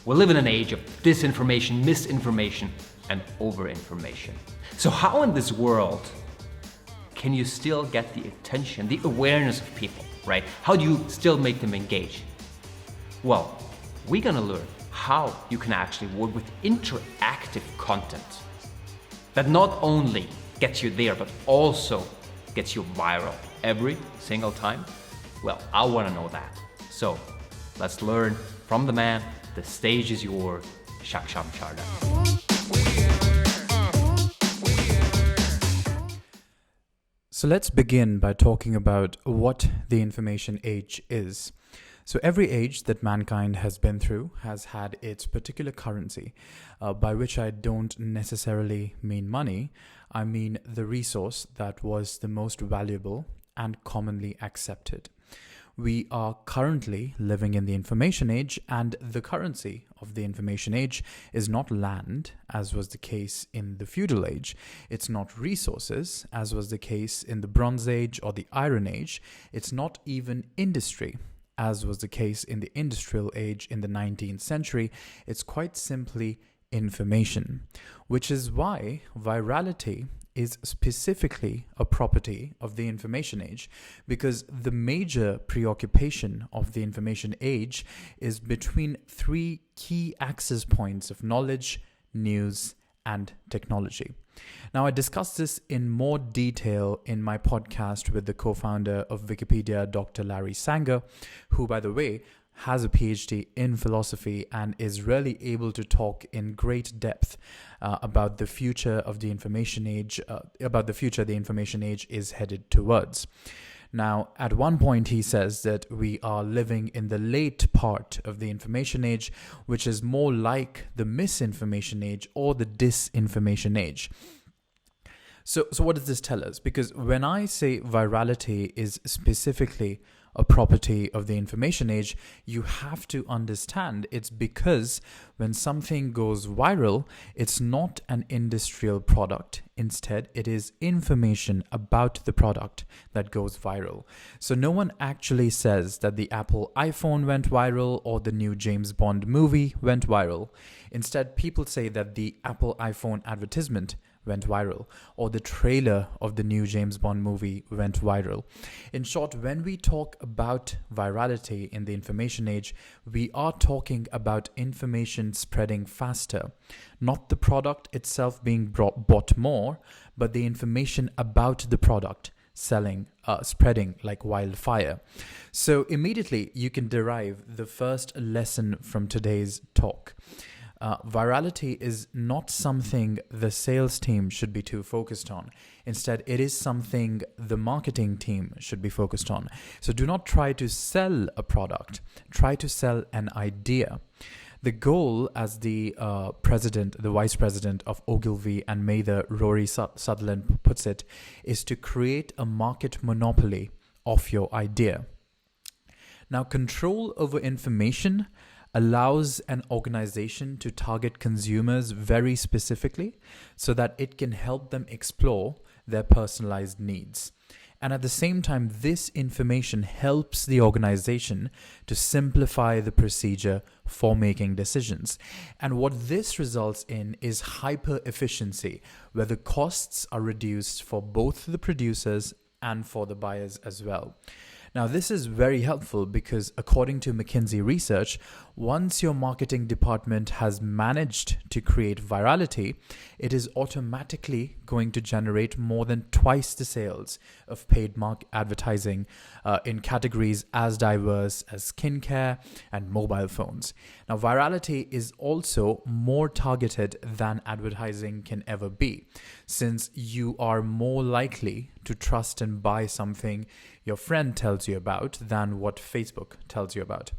We live in an age of disinformation, misinformation, and overinformation. So how in this world can you still get the attention, the awareness of people, right? How do you still make them engage? Well, we're gonna learn how you can actually work with interactive content that not only gets you there, but also gets you viral every single time. Well, I wanna know that. So let's learn from the man. The stage is yours, Saksham Sharda. So let's begin by talking about what the information age is. So every age that mankind has been through has had its particular currency, by which I don't necessarily mean money. I mean the resource that was the most valuable and commonly accepted. We are currently living in the information age, and the currency of the information age is not land, as was the case in the feudal age. It's not resources, as was the case in the Bronze Age or the Iron Age. It's not even industry, as was the case in the industrial age in the 19th century. It's quite simply information, which is why virality is specifically a property of the information age, because the major preoccupation of the information age is between three key access points of knowledge, news, and technology. Now, I discussed this in more detail in my podcast with the co-founder of Wikipedia, Dr. Larry Sanger, who, by the way, has a PhD in philosophy and is really able to talk in great depth about the future of the information age, about the future the information age is headed towards. Now, at one point, he says that we are living in the late part of the information age, which is more like the misinformation age or the disinformation age. So what does this tell us? Because when I say virality is specifically a property of the information age, you have to understand it's because when something goes viral, it's not an industrial product. Instead, it is information about the product that goes viral. So no one actually says that the Apple iPhone went viral or the new James Bond movie went viral. Instead, people say that the Apple iPhone advertisement went viral, or the trailer of the new James Bond movie went viral. In short, when we talk about virality in the information age, we are talking about information spreading faster, not the product itself being bought more, but the information about the product spreading like wildfire. So immediately you can derive the first lesson from today's talk. Virality is not something the sales team should be too focused on. Instead, it is something the marketing team should be focused on. So do not try to sell a product. Try to sell an idea. The goal, as the vice president of Ogilvy and Mather, Rory Sutherland, puts it, is to create a market monopoly of your idea. Now, control over information allows an organization to target consumers very specifically so that it can help them explore their personalized needs. And at the same time, this information helps the organization to simplify the procedure for making decisions. And what this results in is hyper efficiency, where the costs are reduced for both the producers and for the buyers as well. Now, this is very helpful because according to McKinsey research, once your marketing department has managed to create virality, it is automatically going to generate more than twice the sales of paid advertising in categories as diverse as skincare and mobile phones. Now, virality is also more targeted than advertising can ever be, since you are more likely to trust and buy something your friend tells you about than what Facebook tells you about.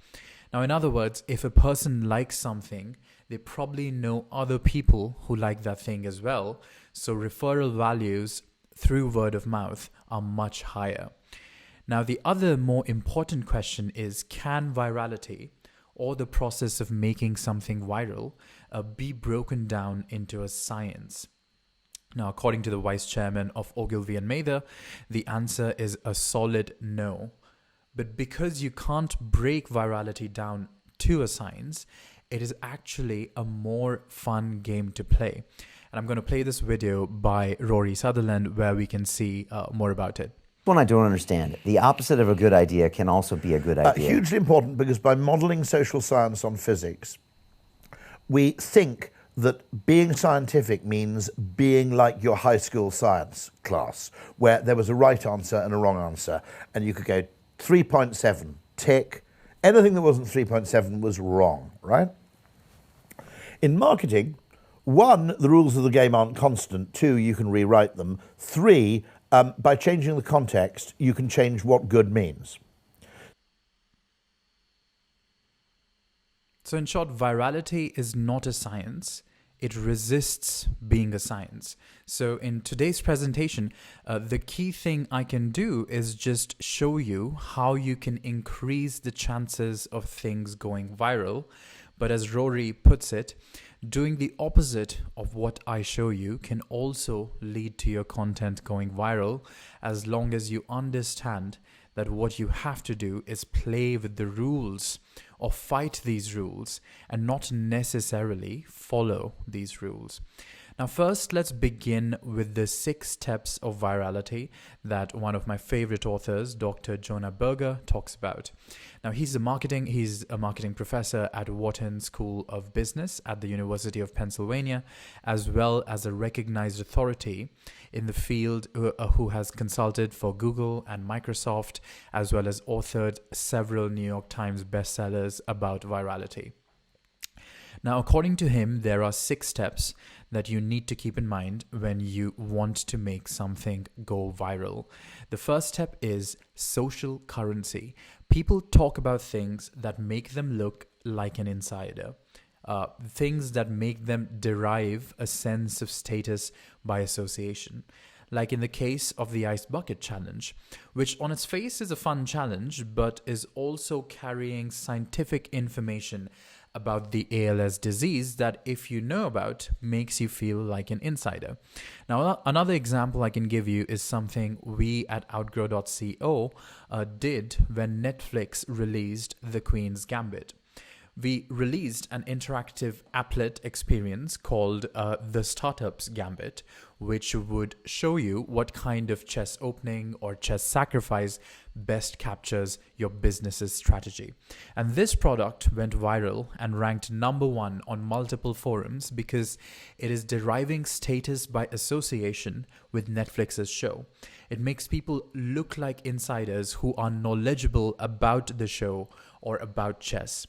Now, in other words, if a person likes something, they probably know other people who like that thing as well. So referral values through word of mouth are much higher. Now, the other more important question is, can virality or the process of making something viral be broken down into a science? Now, according to the vice chairman of Ogilvy and Mather, the answer is a solid no. But because you can't break virality down to a science, it is actually a more fun game to play. And I'm going to play this video by Rory Sutherland where we can see more about it. One I don't understand. The opposite of a good idea can also be a good idea. Hugely important, because by modeling social science on physics, we think that being scientific means being like your high school science class, where there was a right answer and a wrong answer, and you could go 3.7, tick. Anything that wasn't 3.7 was wrong, right? In marketing, 1, the rules of the game aren't constant. 2, you can rewrite them. 3, by changing the context, you can change what good means. So in short, virality is not a science. It resists being a science. So in today's presentation, the key thing I can do is just show you how you can increase the chances of things going viral. But as Rory puts it, doing the opposite of what I show you can also lead to your content going viral, as long as you understand that what you have to do is play with the rules or fight these rules and not necessarily follow these rules. Now, first, let's begin with the 6 steps of virality that one of my favorite authors, Dr. Jonah Berger, talks about. Now, he's a marketing professor at Wharton School of Business at the University of Pennsylvania, as well as a recognized authority in the field who has consulted for Google and Microsoft, as well as authored several New York Times bestsellers about virality. Now, according to him, there are 6 steps that you need to keep in mind when you want to make something go viral. The first step is social currency. People talk about things that make them look like an insider, things that make them derive a sense of status by association. Like in the case of the Ice Bucket Challenge, which on its face is a fun challenge, but is also carrying scientific information about the ALS disease that, if you know about, makes you feel like an insider. Now, another example I can give you is something we at outgrow.co did when Netflix released The Queen's Gambit. We released an interactive applet experience called The Startup's Gambit, which would show you what kind of chess opening or chess sacrifice best captures your business's strategy. And this product went viral and ranked number 1 on multiple forums because it is deriving status by association with Netflix's show. It makes people look like insiders who are knowledgeable about the show or about chess.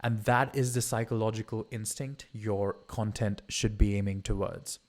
And that is the psychological instinct your content should be aiming towards.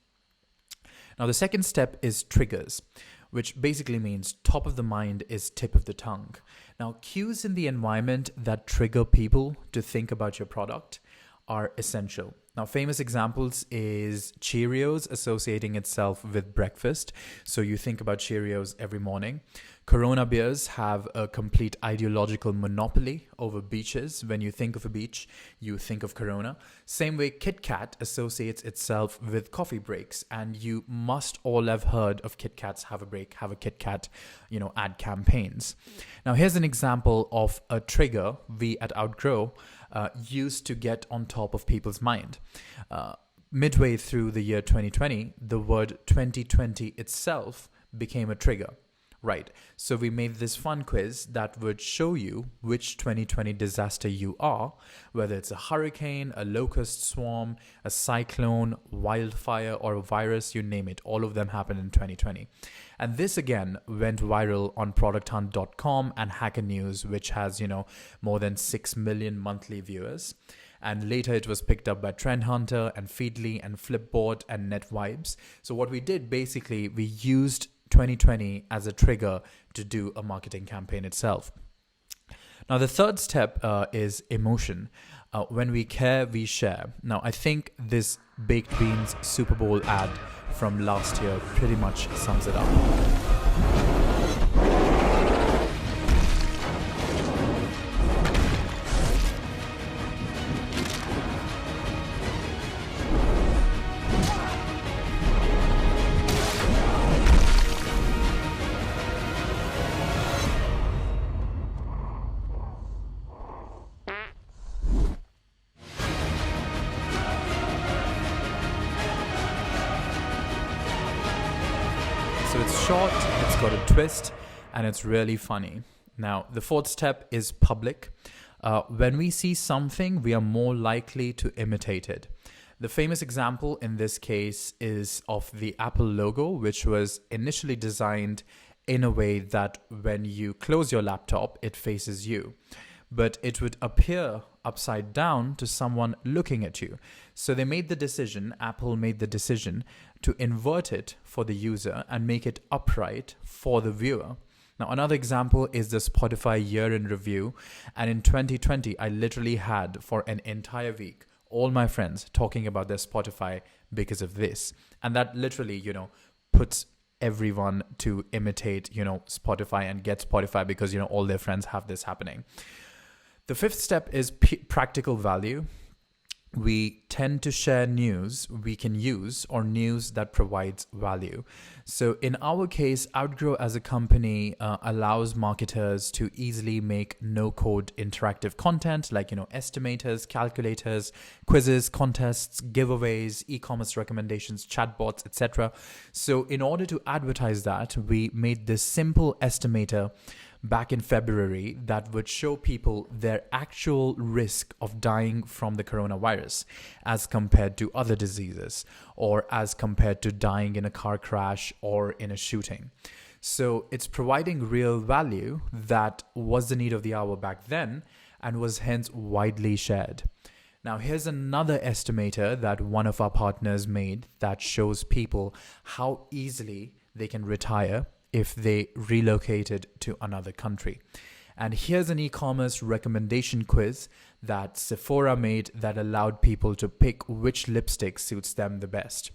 Now, the second step is triggers, which basically means top of the mind is tip of the tongue. Now, cues in the environment that trigger people to think about your product are essential. Now, famous examples is Cheerios associating itself with breakfast. So you think about Cheerios every morning. Corona beers have a complete ideological monopoly over beaches. When you think of a beach, you think of Corona. Same way Kit Kat associates itself with coffee breaks. And you must all have heard of Kit Kat's Have a Break, Have a Kit Kat, ad campaigns. Now, here's an example of a trigger we at Outgrow used to get on top of people's mind. Midway through the year 2020, the word 2020 itself became a trigger. Right, so we made this fun quiz that would show you which 2020 disaster you are, whether it's a hurricane, a locust swarm, a cyclone, wildfire, or a virus, you name it. All of them happened in 2020. And this again went viral on producthunt.com and Hacker News, which has, more than 6 million monthly viewers. And later it was picked up by Trend Hunter and Feedly and Flipboard and NetVibes. So what we did, basically, we used 2020 as a trigger to do a marketing campaign itself. Now, the third step is emotion. When we care, we share. Now, I think this Baked Beans Super Bowl ad from last year pretty much sums it up. So it's short, it's got a twist, and it's really funny. Now, the fourth step is public. When we see something, we are more likely to imitate it. The famous example in this case is of the Apple logo, which was initially designed in a way that when you close your laptop, it faces you. But it would appear upside down to someone looking at you. So Apple made the decision to invert it for the user and make it upright for the viewer. Now, another example is the Spotify year in review. And in 2020, I literally had for an entire week all my friends talking about their Spotify because of this. And that literally, puts everyone to imitate, Spotify and get Spotify because, all their friends have this happening. The fifth step is practical value. We tend to share news we can use or news that provides value. So in our case, Outgrow as a company allows marketers to easily make no-code interactive content like, estimators, calculators, quizzes, contests, giveaways, e-commerce recommendations, chatbots, etc. So in order to advertise that, we made this simple estimator back in February that would show people their actual risk of dying from the coronavirus as compared to other diseases or as compared to dying in a car crash or in a shooting. So it's providing real value that was the need of the hour back then and was hence widely shared. Now, here's another estimator that one of our partners made that shows people how easily they can retire if they relocated to another country. And here's an e-commerce recommendation quiz that Sephora made that allowed people to pick which lipstick suits them the best.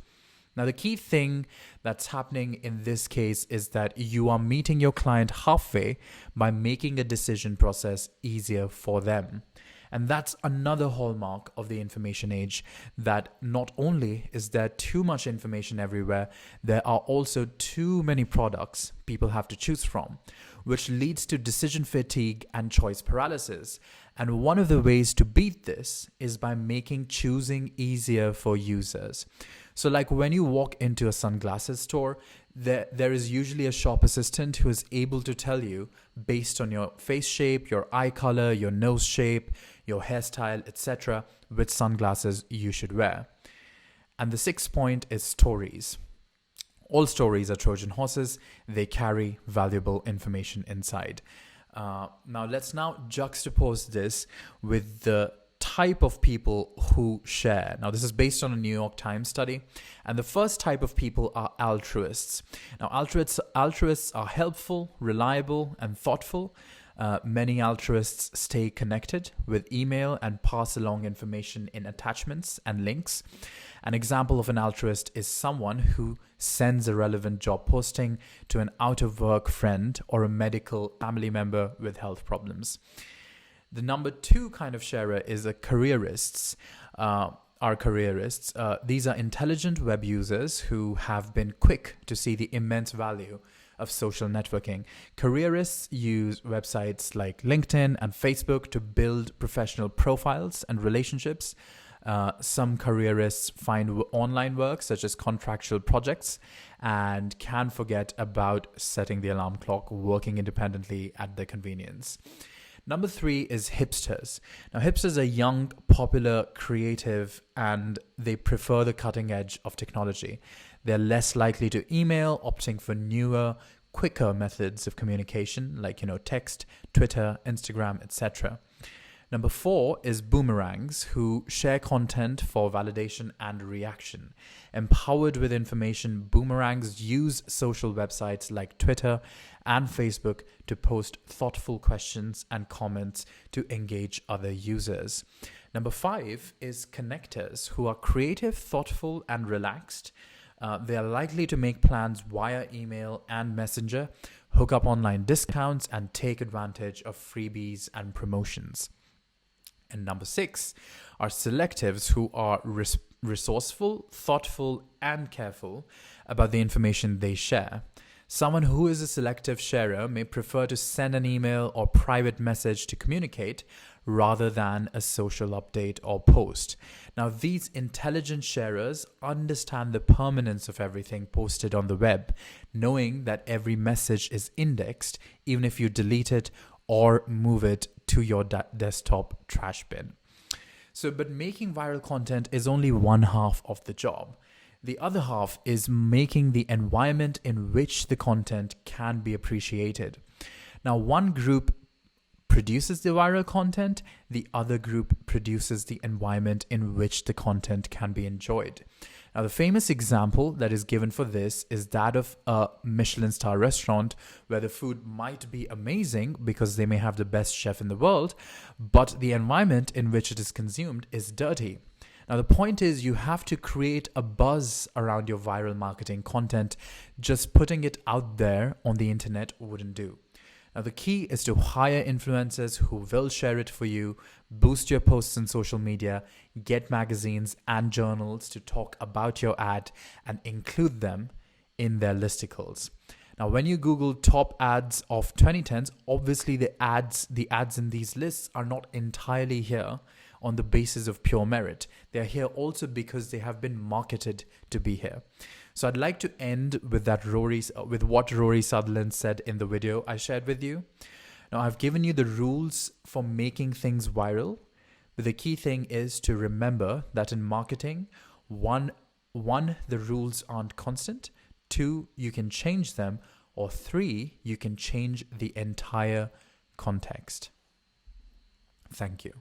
Now, the key thing that's happening in this case is that you are meeting your client halfway by making a decision process easier for them. And that's another hallmark of the information age, that not only is there too much information everywhere, there are also too many products people have to choose from, which leads to decision fatigue and choice paralysis. And one of the ways to beat this is by making choosing easier for users. So like when you walk into a sunglasses store, there is usually a shop assistant who is able to tell you based on your face shape, your eye color, your nose shape, your hairstyle, etc., which sunglasses you should wear. And the sixth point is stories. All stories are Trojan horses. They carry valuable information inside. Now let's juxtapose this with the type of people who share. Now, this is based on a New York Times study. And the first type of people are altruists. Now, altruists are helpful, reliable, and thoughtful. Many altruists stay connected with email and pass along information in attachments and links. An example of an altruist is someone who sends a relevant job posting to an out-of-work friend or a medical family member with health problems. The number two kind of sharer is a careerists. These are intelligent web users who have been quick to see the immense value of social networking. Careerists use websites like LinkedIn and Facebook to build professional profiles and relationships. Some careerists find online work, such as contractual projects, and can forget about setting the alarm clock, working independently at their convenience. Number three is hipsters. Now, hipsters are young, popular, creative, and they prefer the cutting edge of technology. They're less likely to email, opting for newer, quicker methods of communication like, text, Twitter, Instagram, etc. Number four is boomerangs, who share content for validation and reaction. Empowered with information, boomerangs use social websites like Twitter and Facebook to post thoughtful questions and comments to engage other users. Number five is connectors, who are creative, thoughtful, and relaxed. They are likely to make plans via email and messenger, hook up online discounts, and take advantage of freebies and promotions. And number six are selectives, who are resourceful, thoughtful, and careful about the information they share. Someone who is a selective sharer may prefer to send an email or private message to communicate rather than a social update or post. Now, these intelligent sharers understand the permanence of everything posted on the web, knowing that every message is indexed, even if you delete it or move it to your desktop trash bin. But making viral content is only one half of the job. The other half is making the environment in which the content can be appreciated. Now, one group produces the viral content, the other group produces the environment in which the content can be enjoyed. Now, the famous example that is given for this is that of a Michelin star restaurant where the food might be amazing because they may have the best chef in the world, but the environment in which it is consumed is dirty. Now, the point is you have to create a buzz around your viral marketing content. Just putting it out there on the internet wouldn't do. Now, the key is to hire influencers who will share it for you, boost your posts on social media, get magazines and journals to talk about your ad and include them in their listicles. Now, when you Google top ads of 2010s, obviously the ads in these lists are not entirely here on the basis of pure merit. They're here also because they have been marketed to be here. So I'd like to end with what Rory Sutherland said in the video I shared with you. Now, I've given you the rules for making things viral, but the key thing is to remember that in marketing, one, the rules aren't constant, 2, you can change them, or 3, you can change the entire context. Thank you.